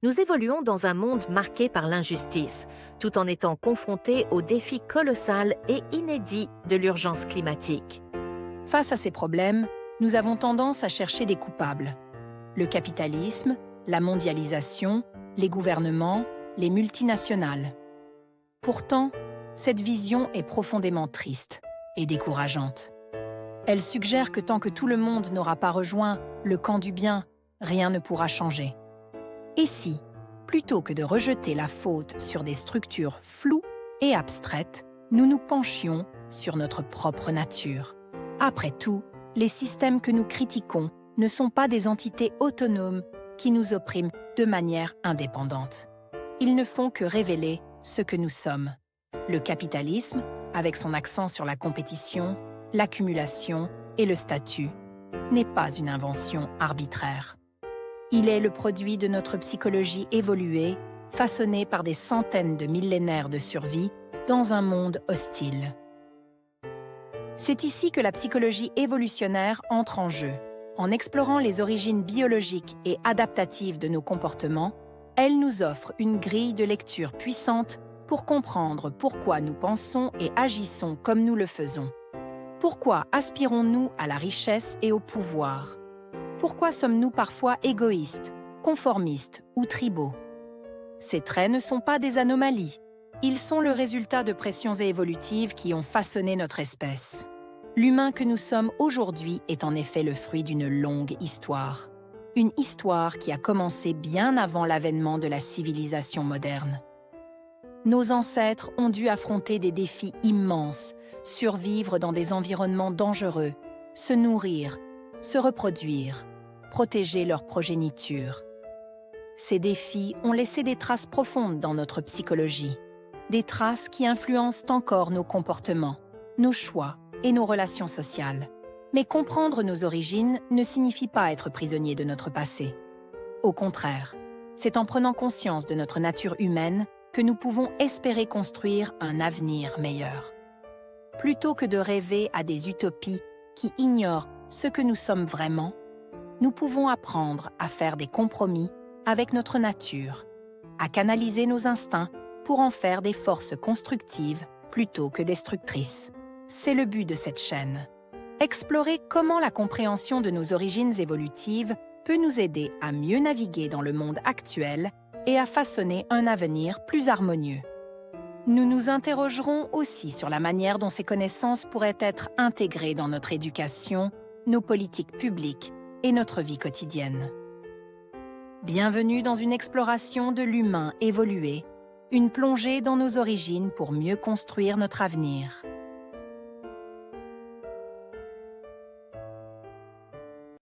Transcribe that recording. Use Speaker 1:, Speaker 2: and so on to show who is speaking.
Speaker 1: Nous évoluons dans un monde marqué par l'injustice, tout en étant confrontés au défi colossal et inédit de l'urgence climatique.
Speaker 2: Face à ces problèmes, nous avons tendance à chercher des coupables. Le capitalisme, la mondialisation, les gouvernements, les multinationales. Pourtant, cette vision est profondément triste et décourageante. Elle suggère que tant que tout le monde n'aura pas rejoint le camp du bien, rien ne pourra changer. Et si, plutôt que de rejeter la faute sur des structures floues et abstraites, nous nous penchions sur notre propre nature? Après tout, les systèmes que nous critiquons ne sont pas des entités autonomes qui nous oppriment de manière indépendante. Ils ne font que révéler ce que nous sommes. Le capitalisme, avec son accent sur la compétition, l'accumulation et le statut, n'est pas une invention arbitraire. Il est le produit de notre psychologie évoluée, façonnée par des centaines de millénaires de survie dans un monde hostile. C'est ici que la psychologie évolutionnaire entre en jeu. En explorant les origines biologiques et adaptatives de nos comportements, elle nous offre une grille de lecture puissante pour comprendre pourquoi nous pensons et agissons comme nous le faisons. Pourquoi aspirons-nous à la richesse et au pouvoir? Pourquoi sommes-nous parfois égoïstes, conformistes ou tribaux? Ces traits ne sont pas des anomalies. Ils sont le résultat de pressions évolutives qui ont façonné notre espèce. L'humain que nous sommes aujourd'hui est en effet le fruit d'une longue histoire. Une histoire qui a commencé bien avant l'avènement de la civilisation moderne. Nos ancêtres ont dû affronter des défis immenses, survivre dans des environnements dangereux, se nourrir, se reproduire, protéger leur progéniture. Ces défis ont laissé des traces profondes dans notre psychologie, des traces qui influencent encore nos comportements, nos choix et nos relations sociales. Mais comprendre nos origines ne signifie pas être prisonnier de notre passé. Au contraire, c'est en prenant conscience de notre nature humaine que nous pouvons espérer construire un avenir meilleur. Plutôt que de rêver à des utopies qui ignorent ce que nous sommes vraiment, nous pouvons apprendre à faire des compromis avec notre nature, à canaliser nos instincts pour en faire des forces constructives plutôt que destructrices. C'est le but de cette chaîne. Explorer comment la compréhension de nos origines évolutives peut nous aider à mieux naviguer dans le monde actuel et à façonner un avenir plus harmonieux. Nous nous interrogerons aussi sur la manière dont ces connaissances pourraient être intégrées dans notre éducation, nos politiques publiques et notre vie quotidienne. Bienvenue dans une exploration de l'humain évolué, une plongée dans nos origines pour mieux construire notre avenir.